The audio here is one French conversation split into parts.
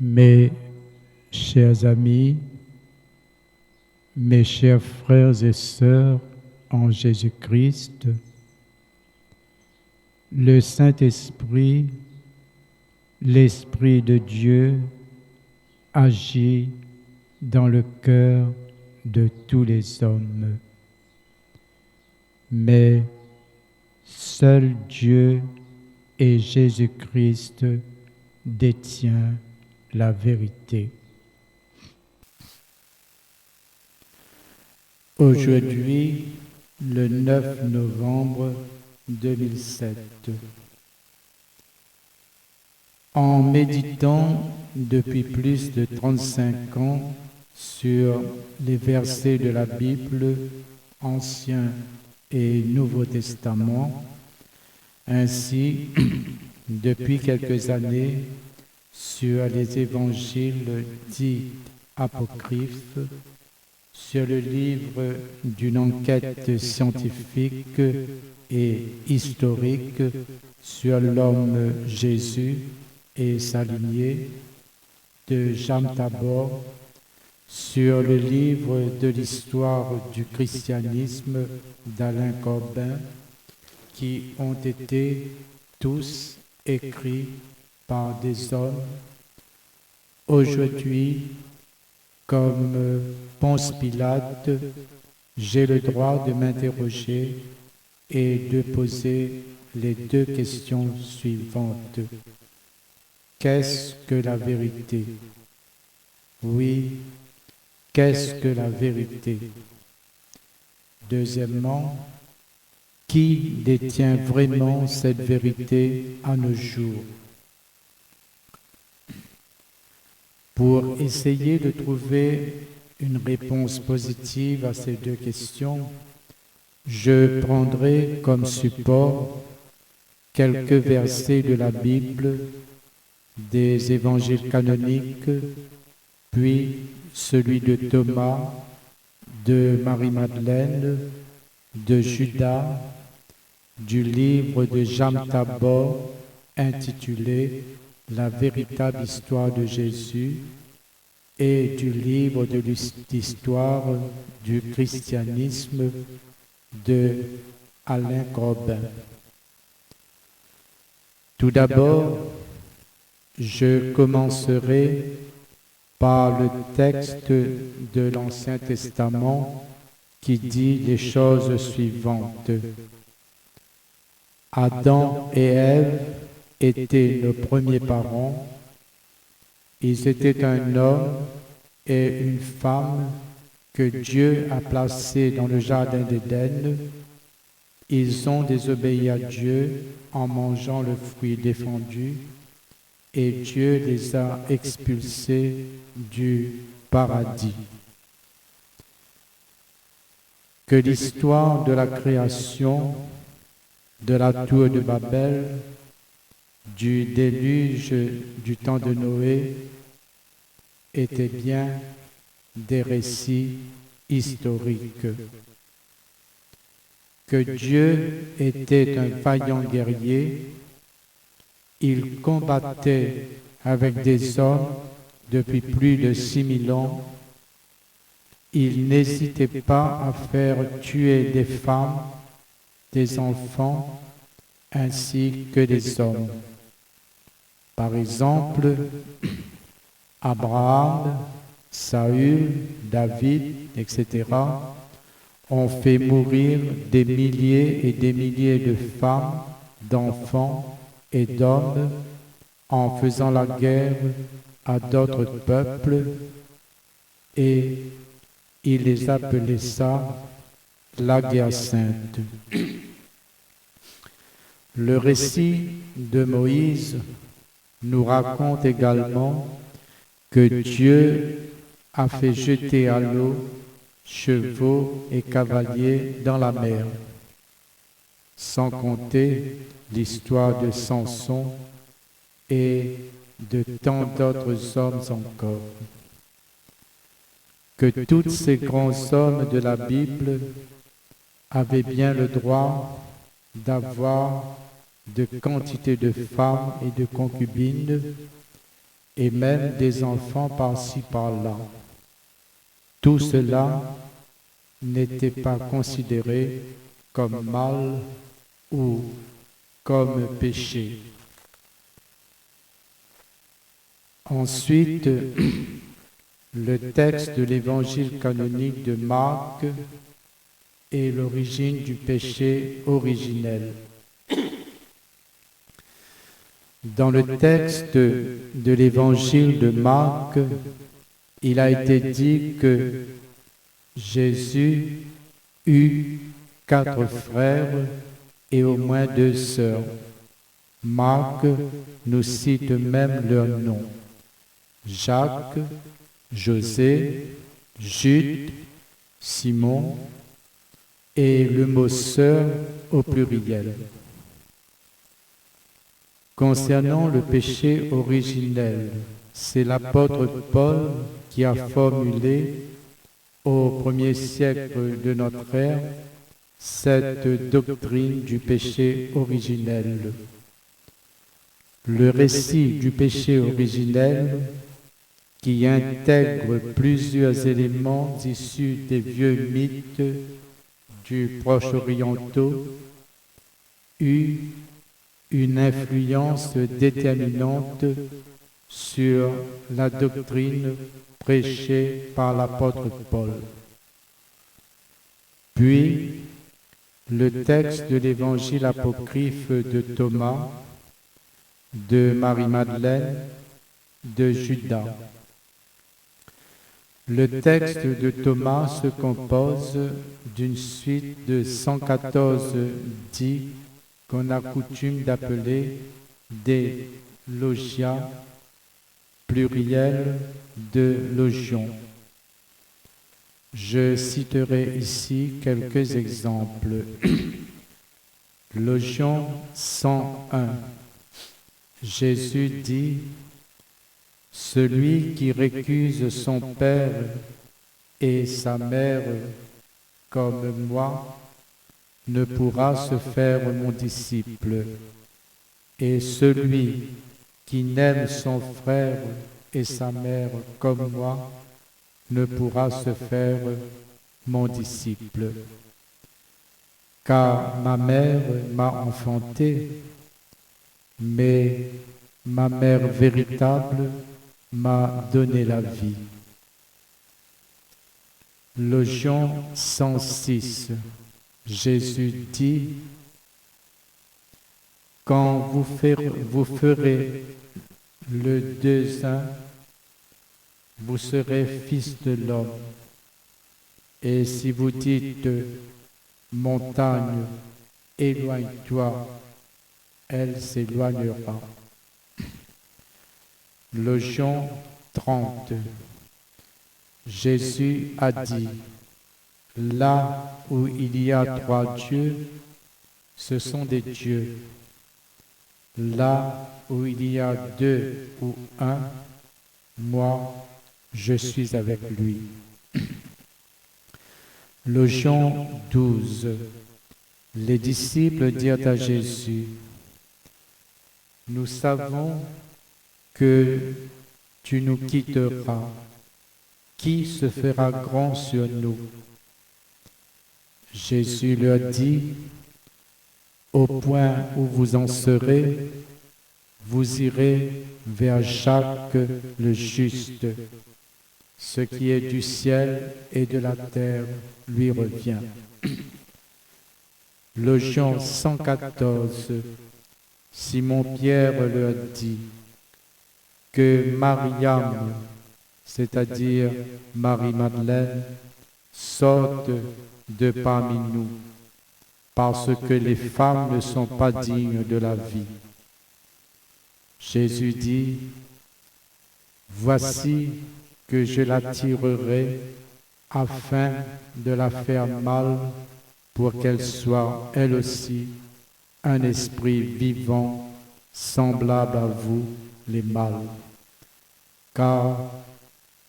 Mes chers amis, mes chers frères et sœurs en Jésus-Christ, le Saint-Esprit, l'Esprit de Dieu, agit dans le cœur de tous les hommes. Mais seul Dieu et Jésus-Christ détient la vérité. Aujourd'hui, le 9 novembre 2007, en méditant depuis plus de 35 ans sur les versets de la Bible, Ancien et Nouveau Testament, ainsi, depuis quelques années, sur les évangiles dits apocryphes, sur le livre d'une enquête scientifique et historique sur l'homme Jésus et sa lignée, de Jean Tabor, sur le livre de l'histoire du christianisme d'Alain Corbin, qui ont été tous écrits par des hommes. Aujourd'hui, comme Ponce Pilate, j'ai le droit de m'interroger et de poser les deux questions suivantes. Qu'est-ce que la vérité? Oui, qu'est-ce que la vérité? Deuxièmement, qui détient vraiment cette vérité à nos jours? Pour essayer de trouver une réponse positive à ces deux questions, je prendrai comme support quelques versets de la Bible, des évangiles canoniques, puis celui de Thomas, de Marie-Madeleine, de Judas, du livre de Jean Tabor intitulé « La véritable histoire de Jésus » et du livre de l'histoire du christianisme de Alain Corbin. Tout d'abord, je commencerai par le texte de l'Ancien Testament qui dit les choses suivantes. Adam et Ève étaient nos premiers parents. Ils étaient un homme et une femme que Dieu a placés dans le jardin d'Éden. Ils ont désobéi à Dieu en mangeant le fruit défendu et Dieu les a expulsés du paradis. Que l'histoire de la création, de la tour de Babel, du déluge du temps de Noé étaient bien des récits historiques. Que Dieu était un vaillant guerrier, il combattait avec des hommes depuis plus de 6000 ans. Il n'hésitait pas à faire tuer des femmes, des enfants, ainsi que des hommes. Par exemple, Abraham, Saül, David, etc. ont fait mourir des milliers et des milliers de femmes, d'enfants et d'hommes en faisant la guerre à d'autres peuples et il les appelait ça la guerre sainte. Le récit de Moïse nous raconte également que Dieu a fait jeter à l'eau chevaux et cavaliers dans la mer, sans compter l'histoire de Samson et de tant d'autres hommes encore. Que tous ces grands hommes de la Bible avaient bien le droit d'avoir de quantité de femmes et de concubines, et même des enfants par-ci par-là. Tout cela n'était pas considéré comme mal ou comme péché. Ensuite, le texte de l'évangile canonique de Marc est l'origine du péché originel. Dans le texte de l'évangile de Marc, il a été dit que Jésus eut 4 frères et au moins 2 sœurs. Marc nous cite même leurs noms: Jacques, José, Jude, Simon, et le mot sœur au pluriel. Concernant le péché originel, c'est l'apôtre Paul qui a formulé au 1er siècle de notre ère cette doctrine du péché originel. Le récit du péché originel, qui intègre plusieurs éléments issus des vieux mythes du Proche-Orient, eut une influence déterminante sur la doctrine prêchée par l'apôtre Paul. Puis, le texte de l'évangile apocryphe de Thomas, de Marie-Madeleine, de Judas. Le texte de Thomas se compose d'une suite de 114 dits qu'on a coutume d'appeler des logia, pluriel de logion. Je citerai ici quelques exemples. Logion 101. Jésus dit: celui qui récuse son père et sa mère comme moi ne pourra se faire mon disciple, et celui qui n'aime son frère et sa mère comme moi ne pourra se faire mon disciple. Car ma mère m'a enfanté, mais ma mère véritable m'a donné la vie. Logion 106. Jésus dit: quand vous ferez le 2-1, vous serez fils de l'homme. Et si vous dites montagne, éloigne-toi, elle s'éloignera. Logion 30. Jésus a dit: là où il y a 3 dieux, ce sont des dieux. Là où il y a 2 ou 1, moi, je suis avec lui. Logion 12. Les disciples dirent à Jésus: nous savons que tu nous quitteras. Qui se fera grand sur nous? Jésus leur dit: au point où vous en serez, vous irez vers Jacques le juste. Ce qui est du ciel et de la terre lui revient. Logion 114. Simon-Pierre leur dit: que Mariam, c'est-à-dire Marie-Madeleine, sorte de parmi nous, parce que les femmes ne sont pas dignes de la vie. Jésus dit: voici que je l'attirerai afin de la faire mal pour qu'elle soit, elle aussi, un esprit vivant, semblable à vous, les mâles. Car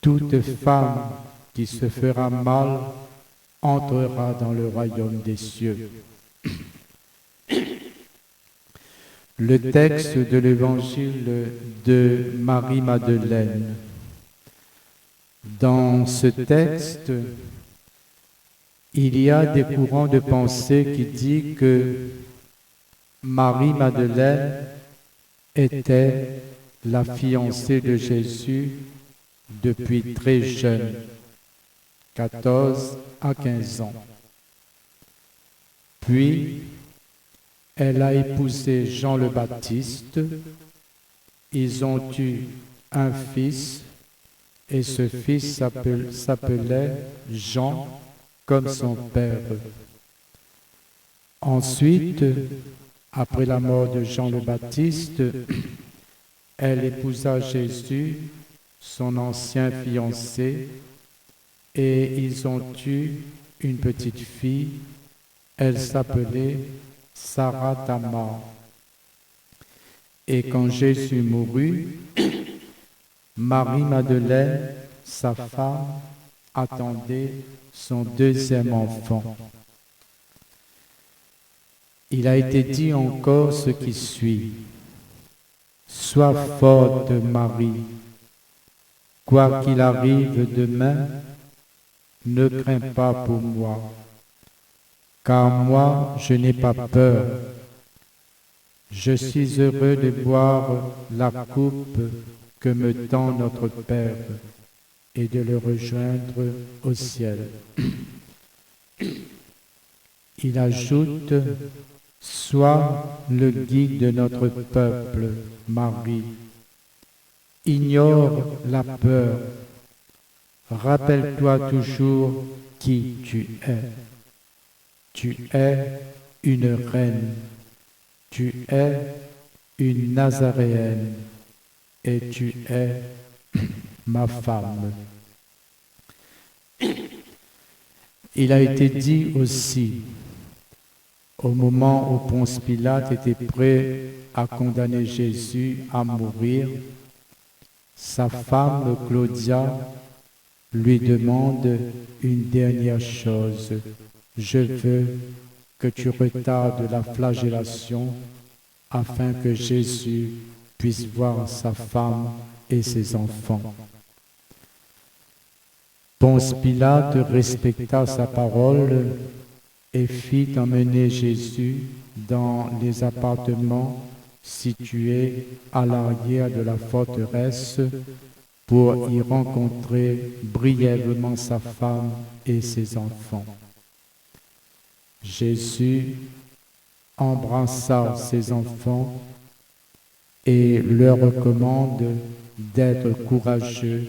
toute femme qui se fera mal entrera dans le royaume des cieux. Le texte de l'évangile de Marie-Madeleine. Dans ce texte, il y a des courants de pensée qui disent que Marie-Madeleine était la fiancée de Jésus depuis très jeune, 14 à 15 ans. Puis, elle a épousé Jean le Baptiste. Ils ont eu un fils et ce fils s'appelait Jean comme son père. Ensuite, après la mort de Jean le Baptiste, elle épousa Jésus, son ancien fiancé, et ils ont eu une petite fille. Elle s'appelait Sarah Tamar. Et quand Jésus mourut, Marie-Madeleine, sa femme, attendait son deuxième enfant. Il a été dit encore ce qui suit. Sois forte, Marie, quoi qu'il arrive demain, ne crains pas pour moi, car moi je n'ai pas peur. Je suis heureux de boire la coupe que me tend notre Père et de le rejoindre au ciel. Il ajoute, sois le guide de notre peuple, Marie. Ignore la peur. Rappelle-toi toujours qui tu es. Tu es une reine. Tu es une Nazaréenne. Et tu es ma femme. Il a été dit aussi, au moment où Ponce Pilate était prêt à condamner Jésus à mourir, sa femme Claudia lui demande une dernière chose. Je veux que tu retardes la flagellation afin que Jésus puisse voir sa femme et ses enfants. Ponce Pilate respecta sa parole et fit emmener Jésus dans les appartements situés à l'arrière de la forteresse pour y rencontrer brièvement sa femme et ses enfants. Jésus embrassa ses enfants et leur recommande d'être courageux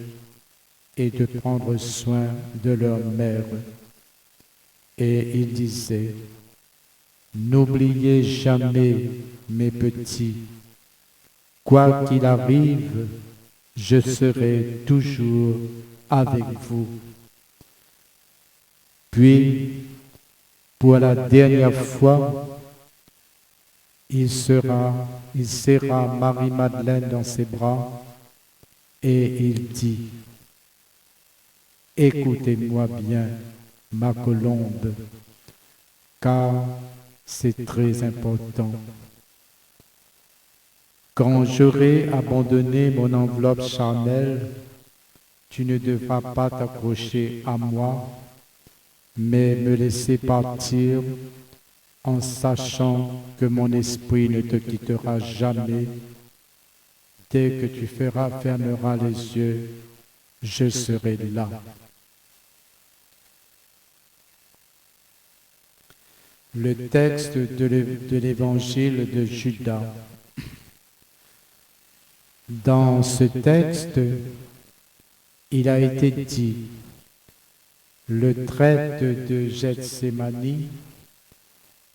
et de prendre soin de leur mère. Et il disait, n'oubliez jamais, mes petits, quoi qu'il arrive, je serai toujours avec vous. Puis, pour la dernière fois, il serra Marie-Madeleine dans ses bras et il dit, écoutez-moi bien, ma colombe, car c'est très important. Quand j'aurai abandonné mon enveloppe charnelle, tu ne devras pas t'accrocher à moi, mais me laisser partir en sachant que mon esprit ne te quittera jamais. Dès que tu fermeras les yeux, je serai là. Le texte de l'évangile de Judas. Dans ce texte, il a été dit, le traître de Gethsémani,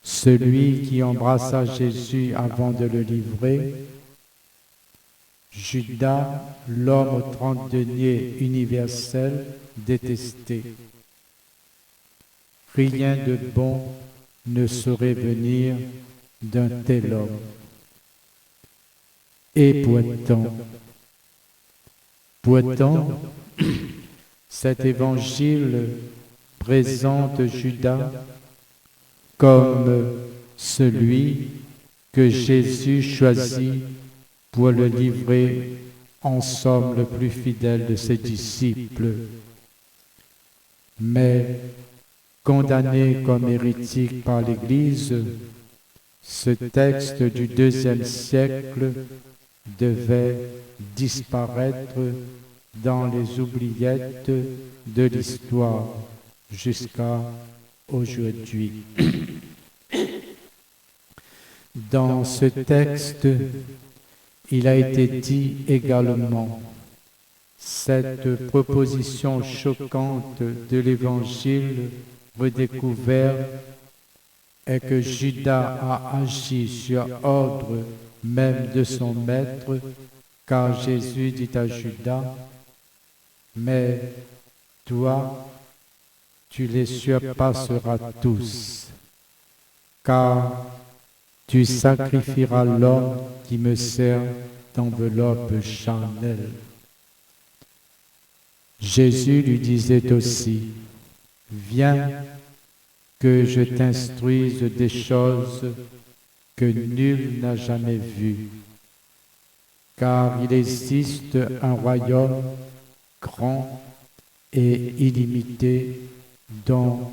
celui qui embrassa Jésus avant de le livrer, Judas, l'homme au 30 universel, détesté. Rien de bon ne saurait venir d'un tel homme. Et pourtant, cet évangile présente Judas comme celui que Jésus choisit pour le livrer en somme le plus fidèle de ses disciples. Mais condamné comme hérétique par l'Église, ce texte du IIe siècle devait disparaître dans les oubliettes de l'histoire jusqu'à aujourd'hui. Dans ce texte, il a été dit également cette proposition choquante de l'Évangile redécouvert est que Judas a agi sur ordre même de son maître, car Jésus dit à Judas, « Mais toi, tu les surpasseras tous, car tu sacrifieras l'homme qui me sert d'enveloppe charnelle. » Jésus lui disait aussi, « Viens, que je t'instruise des choses que nul n'a jamais vues, car il existe un royaume grand et illimité dont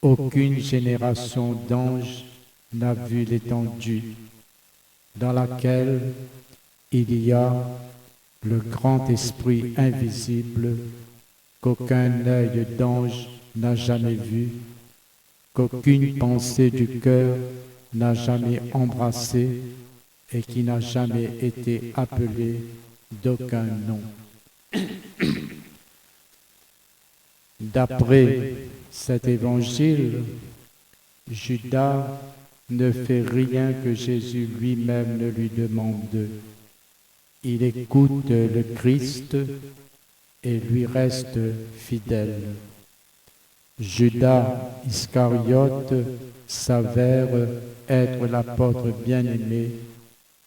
aucune génération d'anges n'a vu l'étendue, dans laquelle il y a le grand esprit invisible qu'aucun œil d'ange n'a jamais vu, qu'aucune pensée du cœur n'a jamais embrassé et qui n'a jamais été appelé d'aucun nom. D'après cet évangile, Judas ne fait rien que Jésus lui-même ne lui demande. Il écoute le Christ et lui reste fidèle. Judas Iscariote s'avère être l'apôtre bien-aimé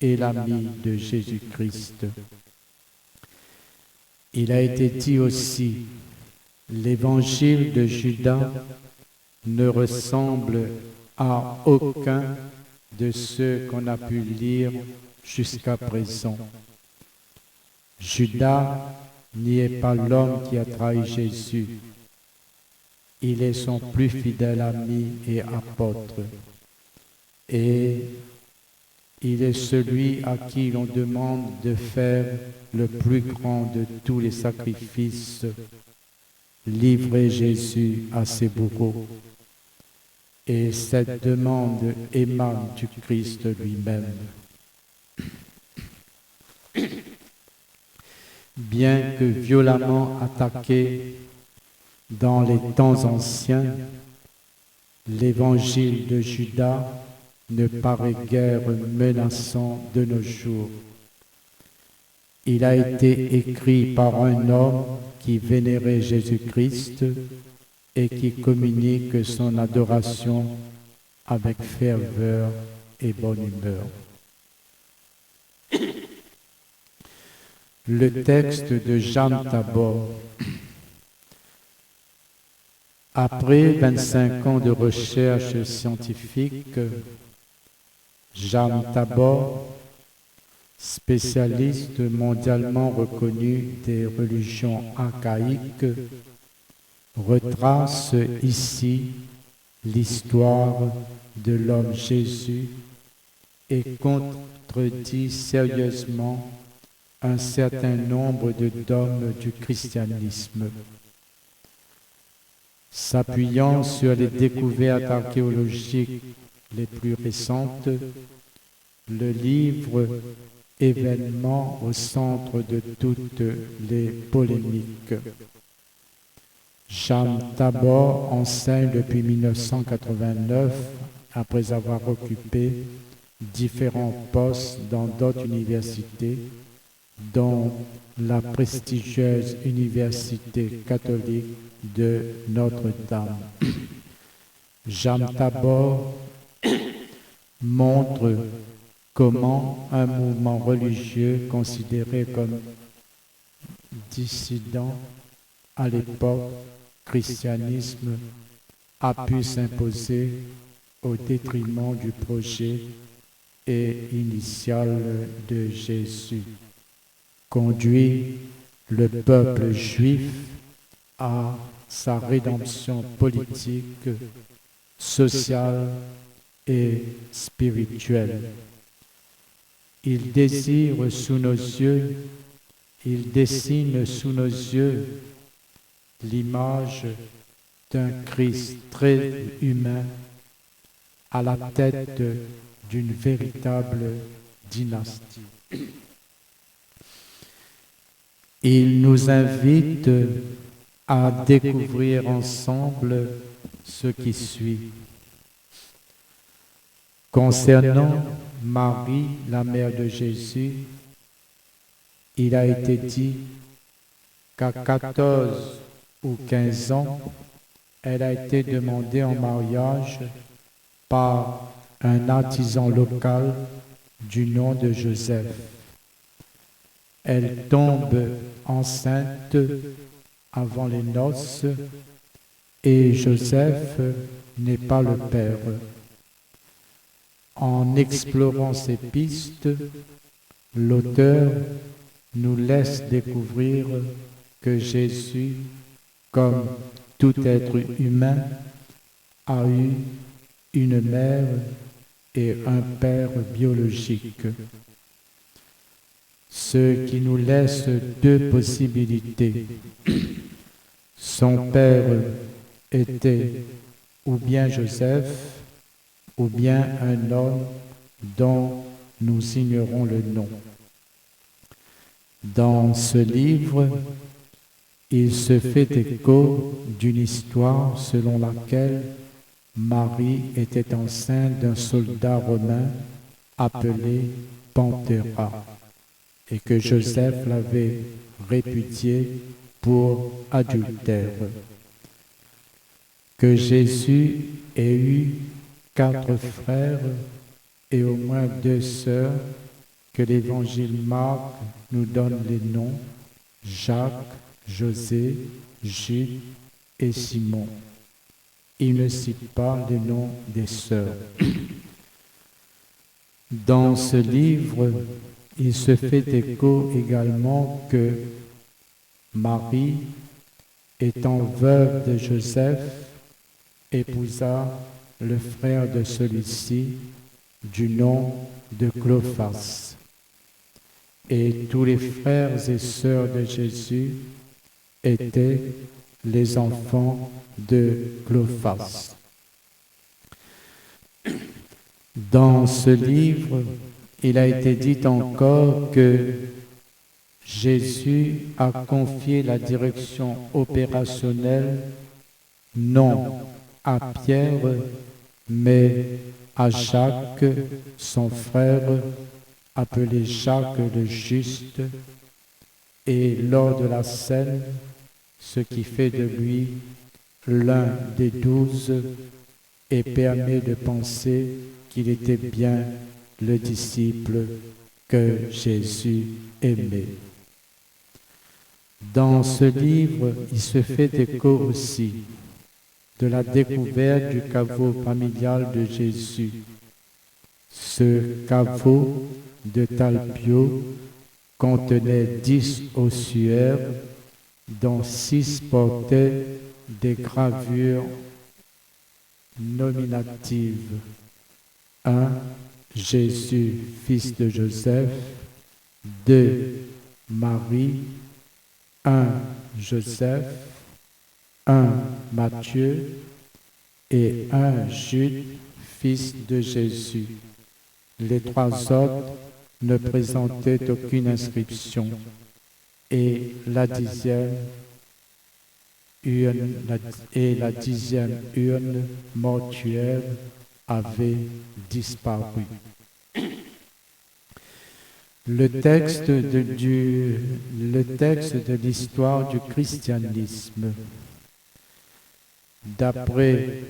et l'ami de Jésus-Christ. Il a été dit aussi, l'évangile de Judas ne ressemble à aucun de ceux qu'on a pu lire jusqu'à présent. Judas n'y est pas l'homme qui a trahi Jésus. Il est son plus fidèle ami et apôtre. Et il est celui à qui l'on demande de faire le plus grand de tous les sacrifices, livrer Jésus à ses bourreaux. Et cette demande émane du Christ lui-même. Bien que violemment attaqué dans les temps anciens, l'évangile de Judas ne paraît guère menaçant de nos jours. Il a été écrit par un homme qui vénérait Jésus-Christ et qui communique son adoration avec ferveur et bonne humeur. Le texte de Jean Tabor. Après 25 ans de recherche scientifique, Jean Tabor, spécialiste mondialement reconnu des religions archaïques, retrace ici l'histoire de l'homme Jésus et contredit sérieusement un certain nombre de dogmes du christianisme. S'appuyant sur les découvertes archéologiques les plus récentes, le livre Événements au centre de toutes les polémiques. Jean Tabor enseigne depuis 1989, après avoir occupé différents postes dans d'autres universités, dont la prestigieuse Université catholique de Notre-Dame. Jean Tabor montre comment un mouvement religieux considéré comme dissident à l'époque, christianisme, a pu s'imposer au détriment du projet et initiale de Jésus, conduit le peuple juif à sa rédemption politique, sociale et spirituelle. Il désire sous nos yeux, il dessine sous nos yeux l'image d'un Christ très humain à la tête d'une véritable dynastie. Il nous invite à découvrir ensemble ce qui suit. Concernant Marie, la mère de Jésus, il a été dit qu'à 14 ou 15 ans, elle a été demandée en mariage par un artisan local du nom de Joseph. Elle tombe enceinte avant les noces et Joseph n'est pas le père. En explorant ces pistes, l'auteur nous laisse découvrir que Jésus, comme tout être humain, a eu une mère et un père biologique, ce qui nous laisse deux possibilités. Son père était ou bien Joseph, ou bien un homme dont nous ignorons le nom. Dans ce livre, il se fait écho d'une histoire selon laquelle Marie était enceinte d'un soldat romain appelé Panthéra et que Joseph l'avait répudié pour adultère. Que Jésus ait eu 4 frères et au moins 2 sœurs, que l'évangile Marc nous donne les noms Jacques, José, Jude et Simon. Il ne cite pas les noms des sœurs. Dans ce livre, il se fait écho également que Marie, étant veuve de Joseph, épousa le frère de celui-ci du nom de Clophas. Et tous les frères et sœurs de Jésus étaient les enfants de Clophas. Dans ce livre, il a été dit encore que Jésus a confié la direction opérationnelle non à Pierre, mais à Jacques, son frère, appelé Jacques le Juste, et lors de la scène, ce qui fait de lui l'un des 12 et permet de penser qu'il était bien le disciple que Jésus aimait. Dans ce livre, il se fait écho aussi de la découverte du caveau familial de Jésus. Ce caveau de Talpio contenait 10 ossuaires, dont 6 portaient des gravures nominatives. 1. Jésus, fils de Joseph. 2. Marie. 1. Joseph. 1. Matthieu. Et 1. Jude, fils de Jésus. Les 3 autres ne présentaient aucune inscription. Et la 10e urne mortuaire avait disparu. Le texte de l'histoire du christianisme. D'après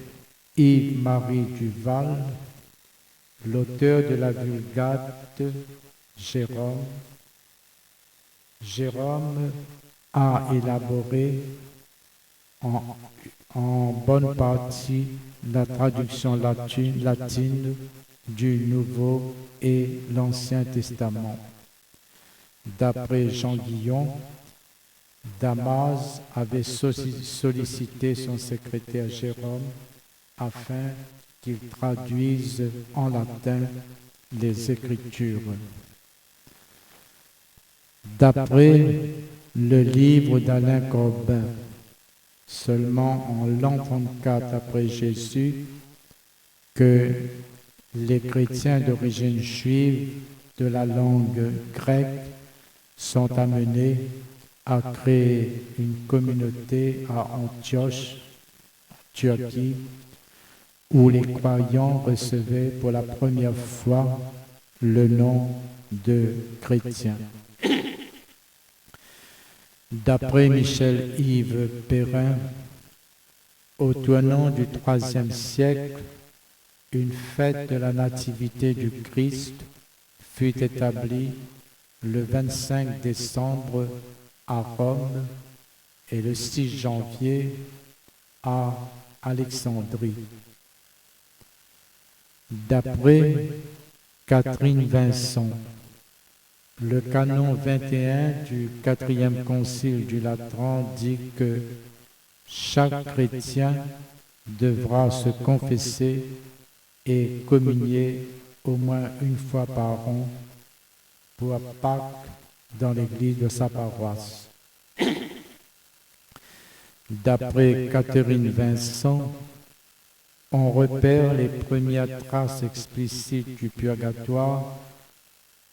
Yves-Marie Duval, l'auteur de la Vulgate, Jérôme a élaboré en bonne partie la traduction latine du Nouveau et l'Ancien Testament. D'après Jean Guillon, Damas avait sollicité son secrétaire Jérôme afin qu'il traduise en latin les Écritures. D'après le livre d'Alain Corbin, seulement en l'an 34 après Jésus, que les chrétiens d'origine juive de la langue grecque sont amenés à créer une communauté à Antioche, Turquie, où les croyants recevaient pour la première fois le nom de chrétiens. D'après Michel-Yves Perrin, au tournant du IIIe siècle, une fête de la Nativité du Christ fut établie le 25 décembre à Rome et le 6 janvier à Alexandrie. D'après Catherine Vincent, le canon 21 du 4e concile du Latran dit que chaque chrétien devra se confesser et communier au moins une fois par an pour Pâques dans l'église de sa paroisse. D'après Catherine Vincent, on repère les premières traces explicites du purgatoire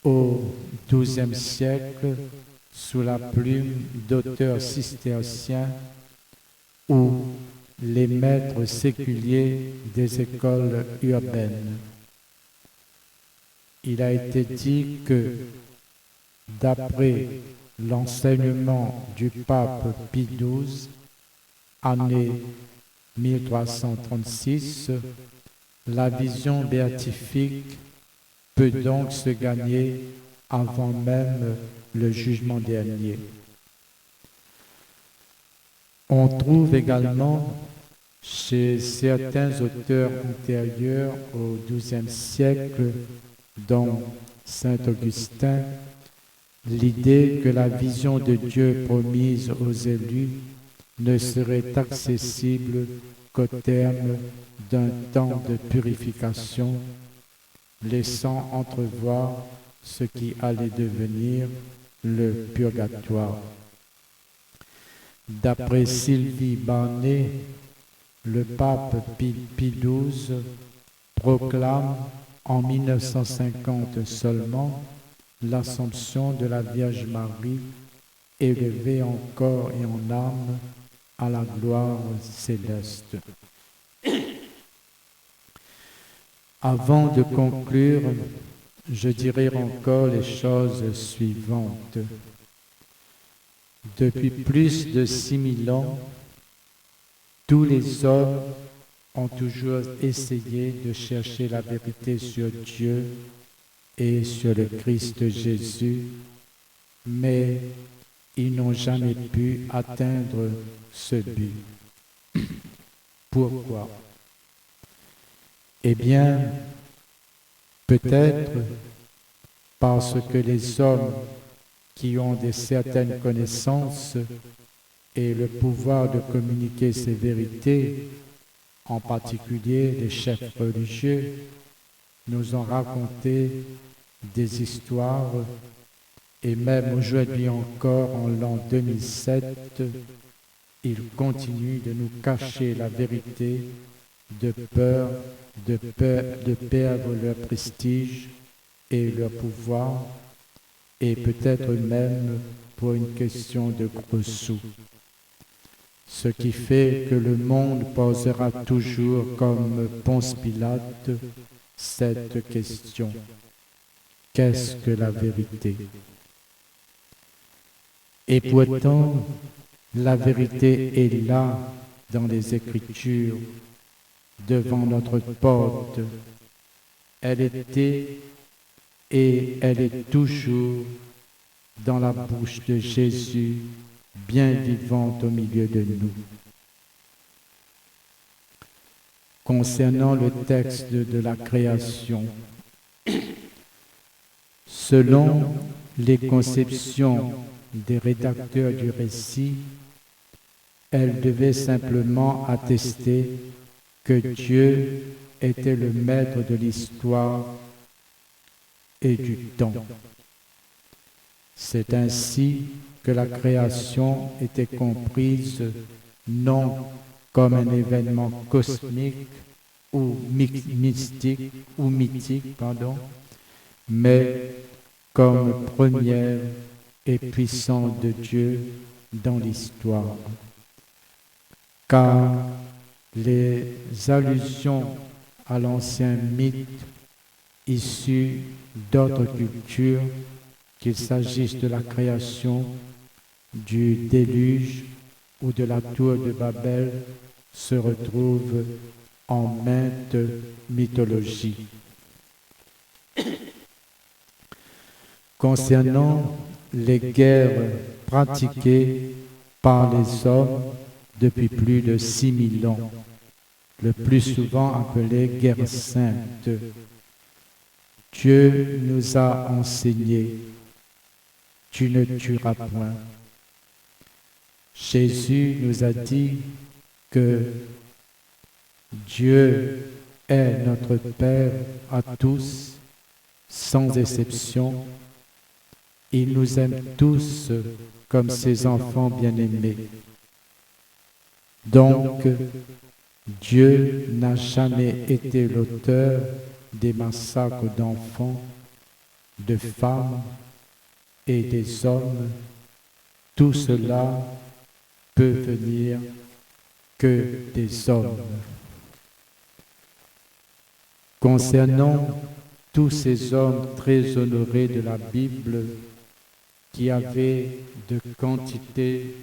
au XIIe siècle sous la plume d'auteurs cisterciens ou les maîtres séculiers des écoles urbaines. Il a été dit que, d'après l'enseignement du pape Pie XII, année 1336, la vision béatifique peut donc se gagner avant même le jugement dernier. On trouve également chez certains auteurs antérieurs au XIIe siècle, dont saint Augustin, l'idée que la vision de Dieu promise aux élus ne serait accessible qu'au terme d'un temps de purification, laissant entrevoir ce qui allait devenir le purgatoire. D'après Sylvie Barnet, le pape Pie XII proclame en 1950 seulement l'Assomption de la Vierge Marie, élevée en corps et en âme à la gloire céleste. Avant de conclure, je dirai encore les choses suivantes. Depuis plus de 6000 ans, tous les hommes ont toujours essayé de chercher la vérité sur Dieu et sur le Christ Jésus, mais ils n'ont jamais pu atteindre ce but. Pourquoi? Eh bien, peut-être parce que les hommes qui ont de certaines connaissances et le pouvoir de communiquer ces vérités, en particulier les chefs religieux, nous ont raconté des histoires et même aujourd'hui encore, en l'an 2007, ils continuent de nous cacher la vérité de peur de perdre leur prestige et leur pouvoir, et peut-être même pour une question de gros sous. Ce qui fait que le monde posera toujours comme Ponce Pilate cette question. Qu'est-ce que la vérité? Et pourtant, la vérité est là dans les Écritures, devant notre porte. Elle était et elle est toujours dans la bouche de Jésus, bien vivante au milieu de nous. concernant le texte de la création. Selon les conceptions des rédacteurs du récit, elle devait simplement attester que Dieu était le maître de l'histoire et du temps. C'est ainsi que la création était comprise non comme un événement cosmique ou mystique ou mythique, mais comme première et puissante de Dieu dans l'histoire. Car les allusions à l'ancien mythe issus d'autres cultures, qu'il s'agisse de la création, du déluge ou de la tour de Babel, se retrouvent en maintes mythologies. Concernant les guerres pratiquées par les hommes depuis plus de 6000 ans, le plus souvent appelées guerres saintes, Dieu nous a enseigné: tu ne tueras point. Jésus nous a dit que Dieu est notre Père à tous, sans exception. Il nous aime tous comme ses enfants bien-aimés. Donc, Dieu n'a jamais été l'auteur des massacres d'enfants, de femmes et des hommes. Tout cela peut venir que des hommes. Concernant tous ces hommes très honorés de la Bible qui avaient de quantité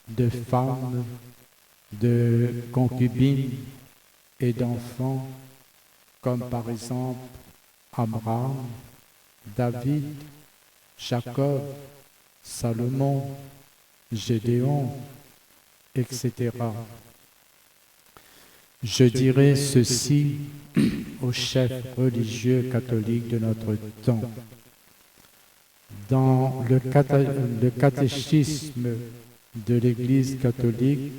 de femmes, de concubines et d'enfants, comme par exemple Abraham, David, Jacob, Salomon, Gédéon, etc. Je dirais ceci aux chefs religieux catholiques de notre temps. Dans le catéchisme de l'Église catholique,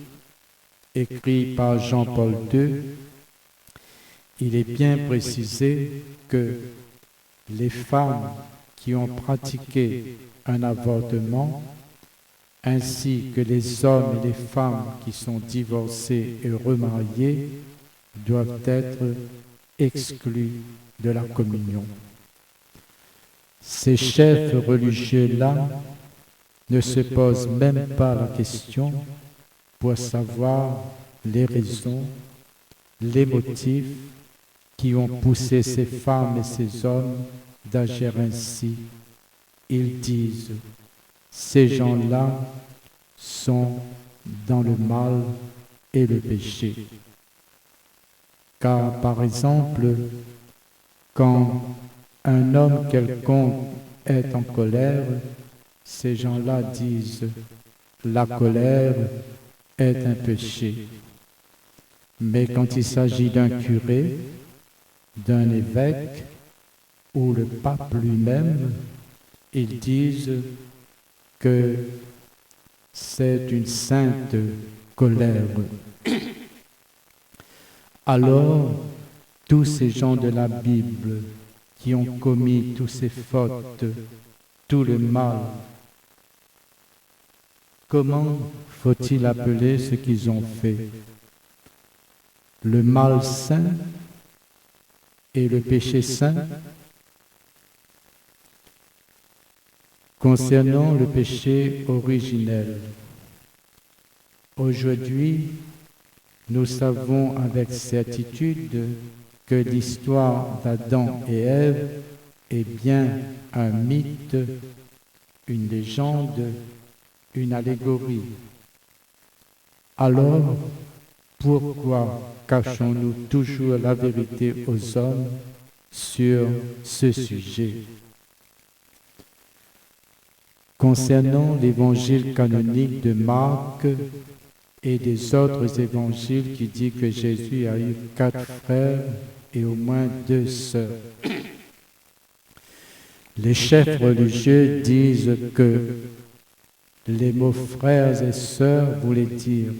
écrit par Jean-Paul II, il est bien précisé que les femmes qui ont pratiqué un avortement, ainsi que les hommes et les femmes qui sont divorcés et remariés, doivent être exclus de la communion. Ces chefs religieux-là ne se posent même pas la question pour savoir les raisons, les motifs qui ont poussé ces femmes et ces hommes d'agir ainsi. Ils disent: ces gens-là sont dans le mal et le péché. Car, par exemple, quand un homme quelconque est en colère, ces gens-là disent: la colère est un péché. Mais quand il s'agit d'un curé, d'un évêque ou le pape lui-même, ils disent que c'est une sainte colère. Alors, tous ces gens de la Bible qui ont commis toutes ces fautes, tout le mal, comment faut-il appeler ce qu'ils ont fait? Le mal saint et le péché saint? Concernant le péché originel, aujourd'hui, nous savons avec certitude que l'histoire d'Adam et Ève est bien un mythe, une légende, une allégorie. Alors, pourquoi cachons-nous toujours la vérité aux hommes sur ce sujet? Concernant l'évangile canonique de Marc et des autres évangiles qui disent que Jésus a eu 4 frères et au moins 2 sœurs. Les chefs religieux disent que les mots frères et sœurs voulaient dire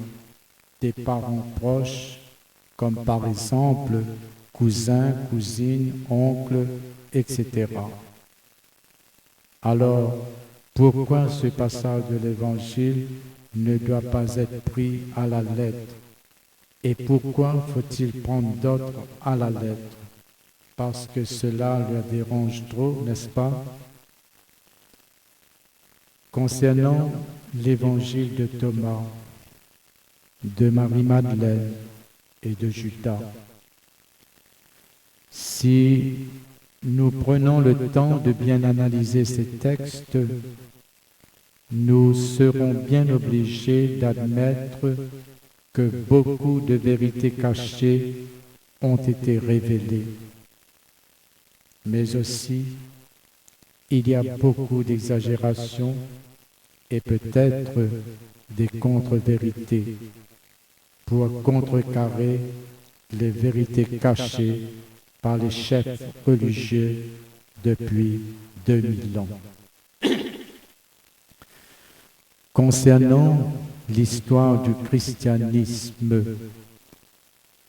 des parents proches, comme par exemple cousins, cousines, oncles, etc. Alors, pourquoi ce passage de l'Évangile ne doit pas être pris à la lettre? Et pourquoi faut-il prendre d'autres à la lettre? Parce que cela leur dérange trop, n'est-ce pas? Concernant l'Évangile de Thomas, de Marie-Madeleine et de Judas, si nous prenons le temps de bien analyser ces textes, nous serons bien obligés d'admettre que beaucoup de vérités cachées ont été révélées. Mais aussi, il y a beaucoup d'exagérations et peut-être des contre-vérités pour contrecarrer les vérités cachées par les chefs religieux depuis 2000 ans. Concernant l'histoire du christianisme,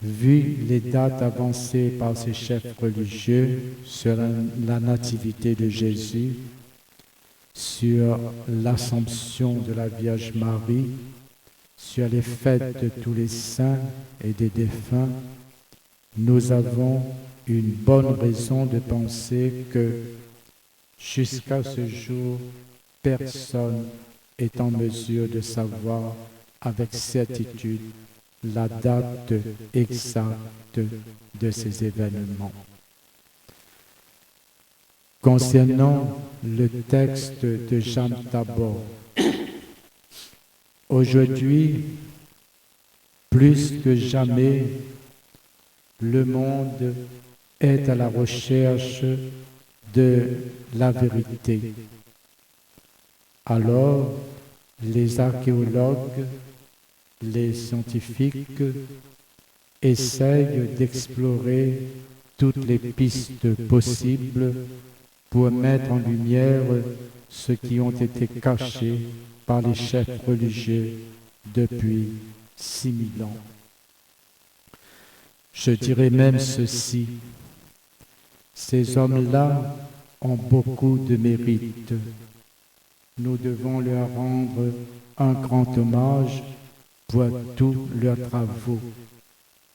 vu les dates avancées par ces chefs religieux sur la nativité de Jésus, sur l'Assomption de la Vierge Marie, sur les fêtes de tous les saints et des défunts, nous avons une bonne raison de penser que jusqu'à ce jour, personne est en mesure de savoir avec certitude la date exacte de ces événements. Concernant le texte de Jean Tabor, aujourd'hui, plus que jamais, le monde est à la recherche de la vérité. Alors, les archéologues, les scientifiques essayent d'explorer toutes les pistes possibles pour mettre en lumière ce qui ont été cachés par les chefs religieux depuis 6000 ans. Je dirais même ceci, ces hommes-là ont beaucoup de mérite. Nous devons leur rendre un grand hommage pour tous leurs travaux,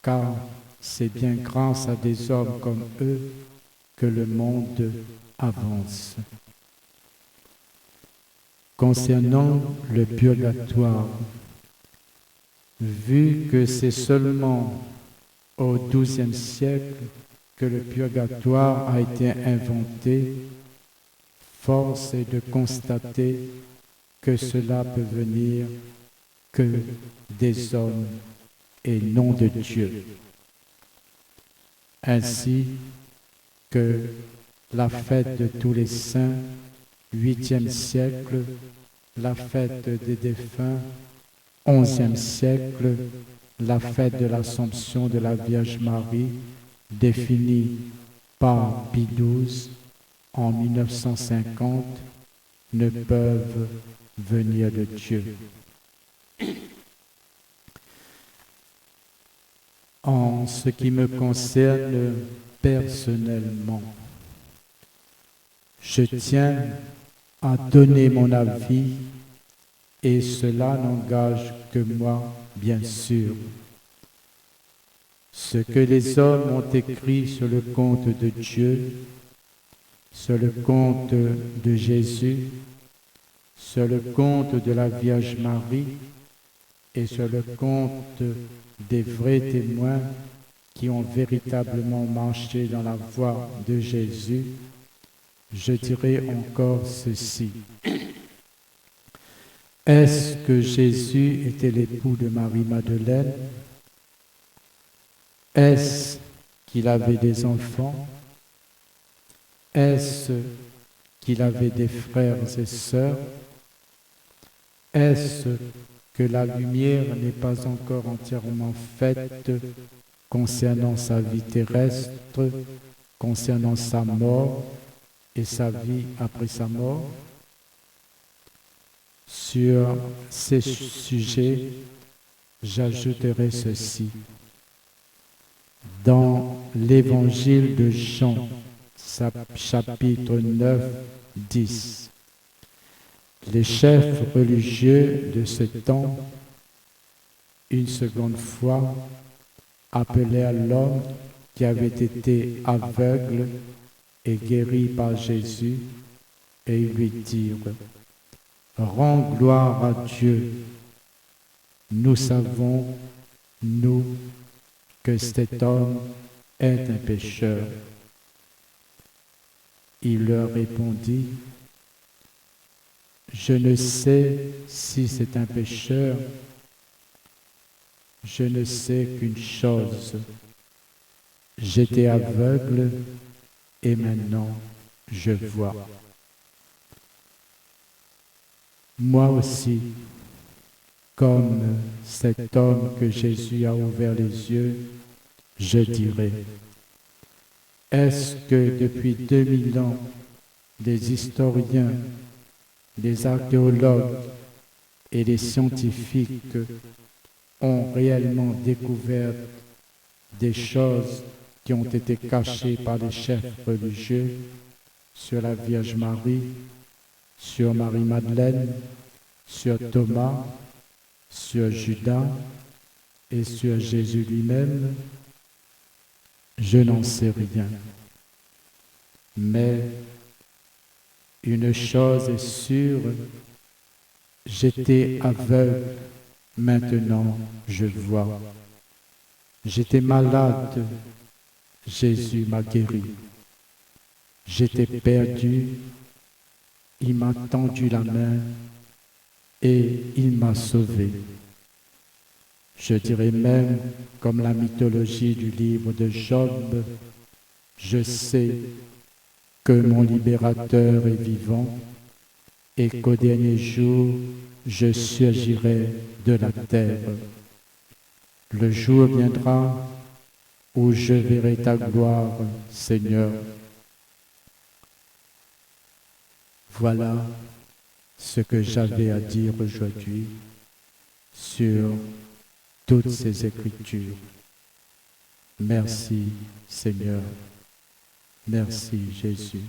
car c'est bien grâce à des hommes comme eux que le monde avance. Concernant le purgatoire, vu que c'est seulement au XIIe siècle que le purgatoire a été inventé, force est de constater que cela peut venir que des hommes et non de Dieu. Ainsi que la fête de tous les saints, 8e siècle, la fête des défunts, 11e siècle, la fête de l'Assomption de la Vierge Marie, définie par Pie XII en 1950, ne peuvent venir de Dieu. En ce qui me concerne personnellement, je tiens à donner mon avis et cela n'engage que moi, bien sûr. Ce que les hommes ont écrit sur le compte de Dieu, sur le compte de Jésus, sur le compte de la Vierge Marie et sur le compte des vrais témoins qui ont véritablement marché dans la voie de Jésus, je dirais encore ceci. Est-ce que Jésus était l'époux de Marie-Madeleine? Est-ce qu'il avait des enfants? Est-ce qu'il avait des frères et sœurs? Est-ce que la lumière n'est pas encore entièrement faite concernant sa vie terrestre, concernant sa mort et sa vie après sa mort. Sur ces sujets, j'ajouterai ceci. Dans l'évangile de Jean, chapitre 9, 10, les chefs religieux de ce temps, une seconde fois, appelèrent l'homme qui avait été aveugle et guéri par Jésus, et ils lui dirent, « Rends gloire à Dieu. Nous savons, nous, que cet homme est un pécheur. » Il leur répondit, « Je ne sais si c'est un pécheur. Je ne sais qu'une chose. J'étais aveugle et maintenant je vois. » Moi aussi, comme cet homme que Jésus a ouvert les yeux, je dirais, est-ce que depuis 2000 ans, des historiens, des archéologues et des scientifiques ont réellement découvert des choses qui ont été cachées par les chefs religieux sur la Vierge Marie, sur Marie-Madeleine, sur Thomas, sur Judas et sur Jésus lui-même? Je n'en sais rien. Mais une chose est sûre, j'étais aveugle, maintenant je vois. J'étais malade, Jésus m'a guéri. J'étais perdu, il m'a tendu la main et il m'a sauvé. Je dirais même, comme la mythologie du livre de Job, je sais que mon libérateur est vivant et qu'au dernier jour, je surgirai de la terre. Le jour viendra où je verrai ta gloire, Seigneur. Voilà ce que j'avais à dire aujourd'hui sur toutes ces Écritures. Merci, Seigneur. Merci, Jésus.